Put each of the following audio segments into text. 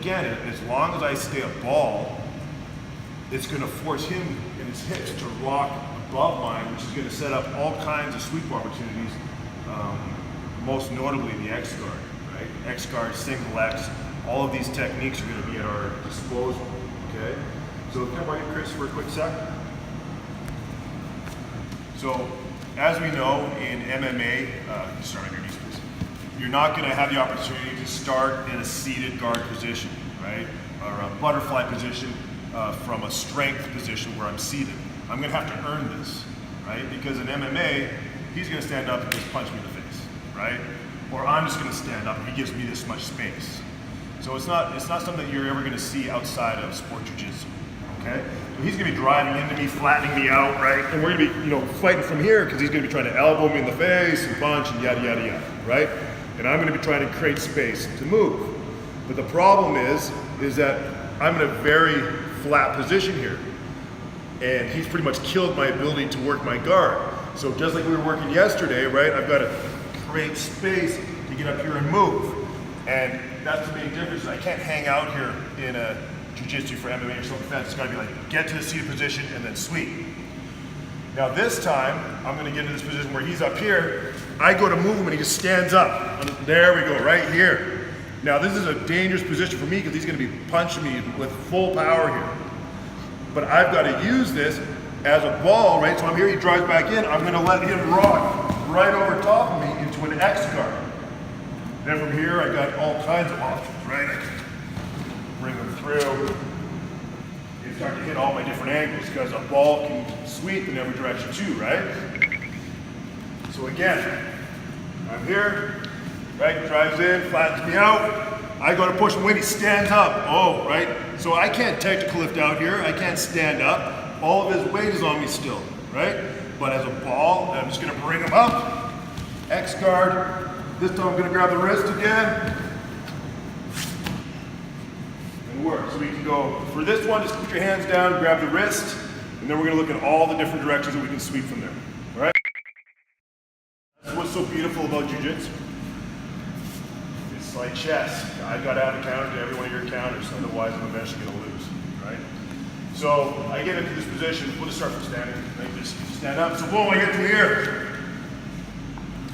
again, as long as I stay a ball, it's going to force him and his hips to rock above mine, which is going to set up all kinds of sweep opportunities, most notably the X guard, right? X guard, single X, all of these techniques are going to be at our disposal, okay? So come by Chris for a quick sec. So as we know in MMA, start on your knees please, you're not going to have the opportunity to start in a seated guard position, right? Or a butterfly position from a strength position where I'm seated. I'm going to have to earn this, right? Because in MMA, he's going to stand up and just punch me in the face, right? Or I'm just going to stand up and he gives me this much space. So it's not something that you're ever going to see outside of sport jiu-jitsu, okay? So he's going to be driving into me, flattening me out, right? And we're going to be, fighting from here because he's going to be trying to elbow me in the face and punch and yada, yada, yada, right? And I'm going to be trying to create space to move. But the problem is that I'm in a very flat position here. And he's pretty much killed my ability to work my guard. So just like we were working yesterday, right? I've got to create space to get up here and move. And that's the big difference. I can't hang out here in a jiu-jitsu for MMA or self-defense. It's got to be like, get to the seated position and then sweep. Now this time, I'm going to get into this position where he's up here. I go to move him and he just stands up. There we go, right here. Now this is a dangerous position for me because he's going to be punching me with full power here. But I've got to use this as a ball, right? So I'm here, he drives back in. I'm going to let him rock right over top of me into an X guard. Then from here, I got all kinds of options, right? I can bring them through and start to hit all my different angles because a ball can sweep in every direction too, right? So again, I'm here, right? Drives in, flattens me out. I go to push him when he stands up. Oh, right? So I can't technical lift out here. I can't stand up. All of his weight is on me still, right? But as a ball, I'm just gonna bring him up. X guard. This time I'm gonna grab the wrist again. And work. So we can go, for this one, just put your hands down, grab the wrist, and then we're gonna look at all the different directions that we can sweep from there, all right? That's what's so beautiful about jiu-jitsu. It's like chess. I got to add a counter to every one of your counters, otherwise I'm eventually going to lose, right? So I get into this position. We'll just start from standing. Like this. Stand up. So boom, I get to here.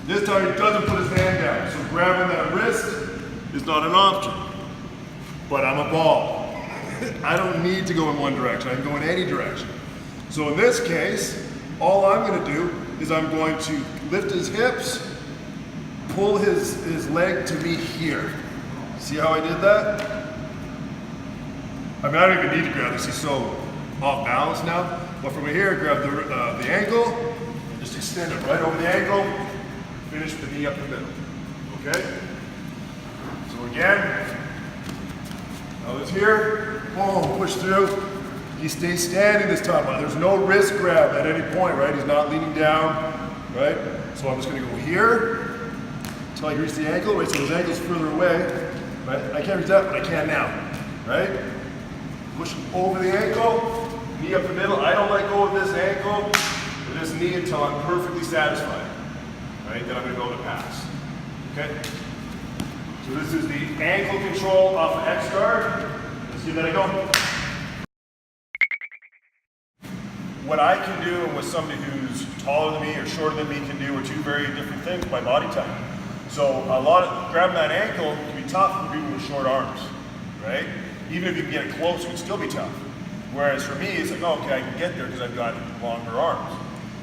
This time he doesn't put his hand down. So grabbing that wrist is not an option. But I'm a ball. I don't need to go in one direction. I can go in any direction. So in this case, all I'm going to do is I'm going to lift his hips, pull his leg to me here. See how I did that? I mean, I don't even need to grab this. He's so off balance now. But from here, grab the ankle, and just extend it right over the ankle, finish with the knee up the middle. Okay? So again, now it's here, boom, push through. He stays standing this time. There's no wrist grab at any point, right? He's not leaning down, right? So I'm just gonna go here until I reach the ankle, right? So his ankle's further away, right? I can't reach that, but I can now, right? Push over the ankle, knee up the middle. I don't let go of this ankle or this knee until I'm perfectly satisfied, right? Then I'm gonna go to pass, okay? So this is the ankle control off of X guard. Let's give that a go. What I can do and what somebody who's taller than me or shorter than me can do are two very different things by body type. So grabbing that ankle can be tough for people with short arms, right? Even if you can get it close, it would still be tough. Whereas for me, it's like, oh, okay, I can get there because I've got longer arms.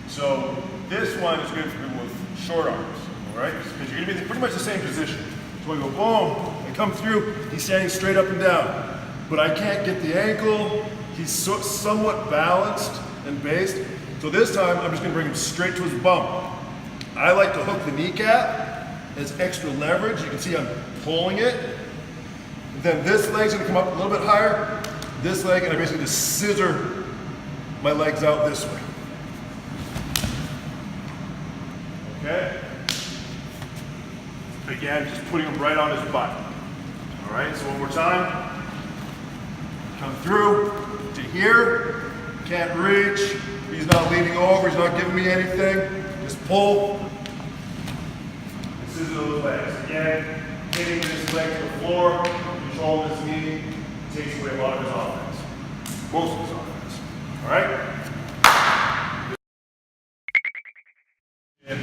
So this one is good for people with short arms, all right? Because you're gonna be in pretty much the same position. So I go boom, I come through, he's standing straight up and down. But I can't get the ankle, he's somewhat balanced and based. So this time, I'm just gonna bring him straight to his bum. I like to hook the kneecap as extra leverage. You can see I'm pulling it. Then this leg's gonna come up a little bit higher, this leg, and I basically just scissor my legs out this way. Okay? Again, just putting him right on his butt. All right, so one more time. Come through to here. Can't reach, he's not leaning over, he's not giving me anything. Just pull, and scissor those legs. Again, hitting this leg to the floor, controlling this knee takes away a lot of his offense. Most of his offense. All right? And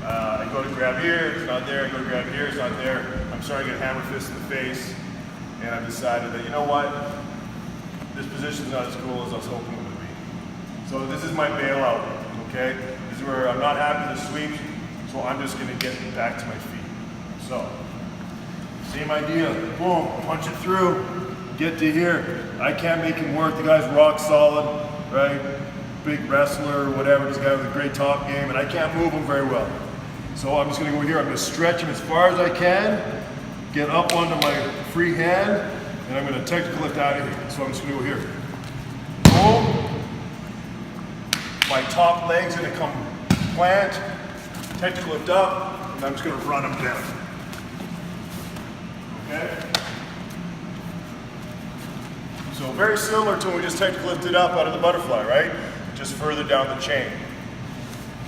I go to grab here, it's not there. I go to grab here, it's not there. I'm starting to get hammer fist in the face. And I've decided that, you know what? This position's not as cool as I was hoping it would be. So this is my bailout, okay? This is where I'm not happy with the sweep, so I'm just gonna get back to my feet. So, same idea, boom, punch it through, get to here. I can't make him work, the guy's rock solid, right? Big wrestler or whatever, this guy with a great top game, and I can't move him very well. So I'm just gonna go here, I'm gonna stretch him as far as I can, get up onto my free hand, and I'm gonna technical lift out of here. So I'm just gonna go here. Boom. My top leg's gonna come plant, technical lift up, and I'm just gonna run him down. Okay? So very similar to when we just technical lifted up out of the butterfly, right? Just further down the chain.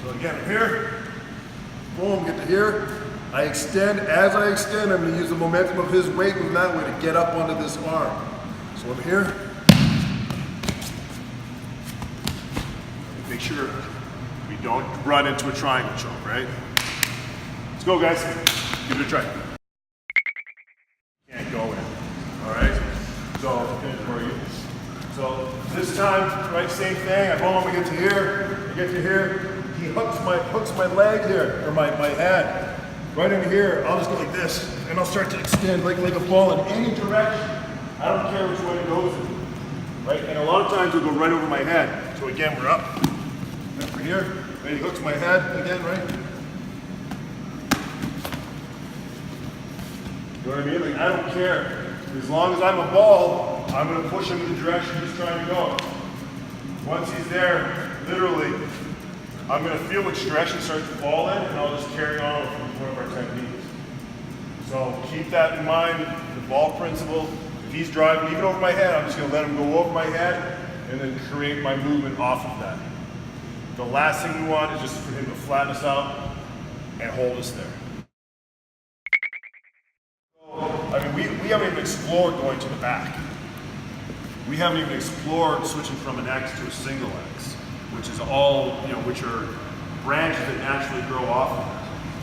So again, here, boom, get to here. I extend, as I extend, I'm gonna use the momentum of his weight moving that way to get up onto this arm. So I'm here. Make sure we don't run into a triangle choke, right? Let's go, guys. Give it a try. Can't go in, all right? So this time, right, same thing. I boom, we get to here, I get to here. He hooks my leg here, or my hand. Right in here, I'll just go like this, and I'll start to extend like a ball in any direction. I don't care which way it goes in, right? And a lot of times it'll go right over my head. So again, we're up. Over here, right? He hooks my head again, right? You know what I mean? Like, I don't care. As long as I'm a ball, I'm gonna push him in the direction he's trying to go. Once he's there, literally, I'm going to feel which direction starts to fall in, and I'll just carry on with one of our techniques. So keep that in mind, the ball principle. If he's driving even over my head, I'm just going to let him go over my head and then create my movement off of that. The last thing we want is just for him to flatten us out and hold us there. So, I mean, we haven't even explored going to the back. We haven't even explored switching from an X to a single X, which is all, which are branches that naturally grow off of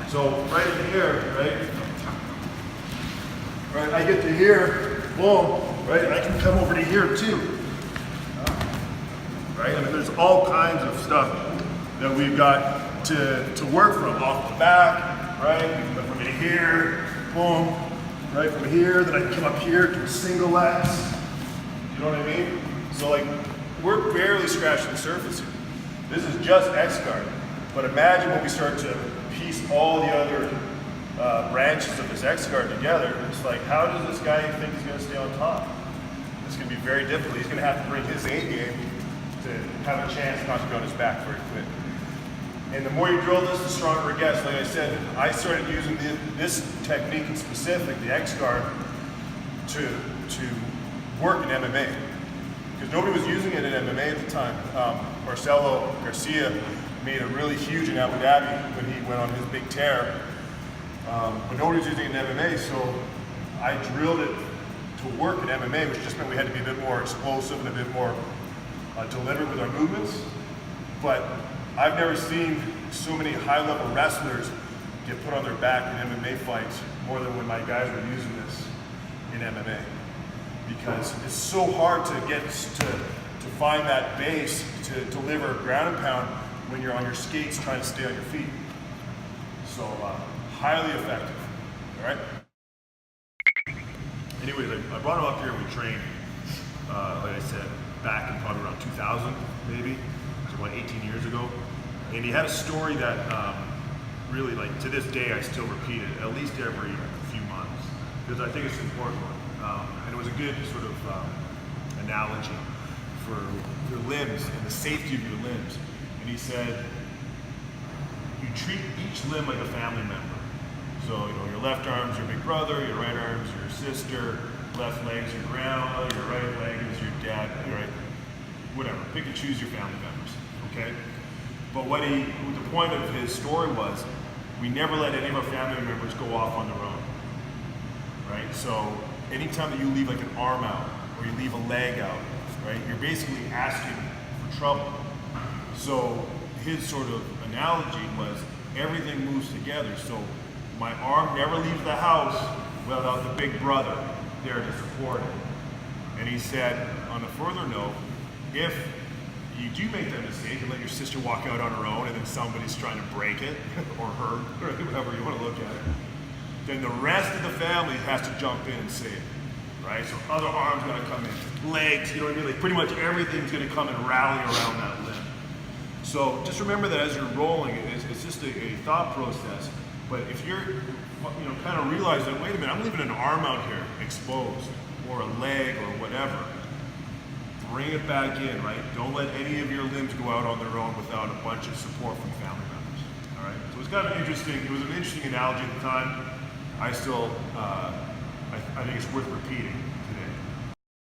it. So right in here, right, I get to here, boom, right, I can come over to here too. Right, I mean, there's all kinds of stuff that we've got to work from, off the back, right, from in here, boom, right, from here, then I can come up here to a single X, you know what I mean? So like, we're barely scratching the surface here. This is just X guard, but imagine when we start to piece all the other branches of this X guard together. It's like, how does this guy think he's going to stay on top? It's going to be very difficult. He's going to have to bring his A game to have a chance not to go on his back very quick. And the more you drill this, the stronger it gets. Like I said, I started using this technique in specific, the X guard, to work in MMA. Because nobody was using it in MMA at the time. Marcelo Garcia made it really huge in Abu Dhabi when he went on his big tear. But nobody was using it in MMA, so I drilled it to work in MMA, which just meant we had to be a bit more explosive and a bit more deliberate with our movements. But I've never seen so many high-level wrestlers get put on their back in MMA fights more than when my guys were using this in MMA. Because it's so hard to get to find that base to deliver ground and pound when you're on your skates trying to stay on your feet. So highly effective, all right? Anyways, I brought him up here and we trained, like I said, back in probably around 2000 maybe, so about 18 years ago. And he had a story that really, like, to this day I still repeat it at least every few months because I think it's an important one. And it was a good sort of analogy for your limbs and the safety of your limbs. And he said, you treat each limb like a family member. So, your left arm's your big brother, your right arm's your sister, left leg's your grandma, your right leg is your dad, right? Whatever, pick and choose your family members, okay? But the point of his story was, we never let any of our family members go off on their own, right? So anytime that you leave like an arm out or you leave a leg out, right, you're basically asking for trouble. So his sort of analogy was everything moves together. So my arm never leaves the house without the big brother there to support it. And he said, on a further note, if you do make that mistake and let your sister walk out on her own and then somebody's trying to break it, or her, or whoever you want to look at it, then the rest of the family has to jump in and save it, right? So other arms got to come in, legs, you know what I mean? Like pretty much everything's going to come and rally around that limb. So just remember that as you're rolling, it's just a thought process. But if you're, kind of realize that, wait a minute, I'm leaving an arm out here exposed, or a leg, or whatever. Bring it back in, right? Don't let any of your limbs go out on their own without a bunch of support from family members. All right. So it's kind of interesting. It was an interesting analogy at the time. I still, I think it's worth repeating.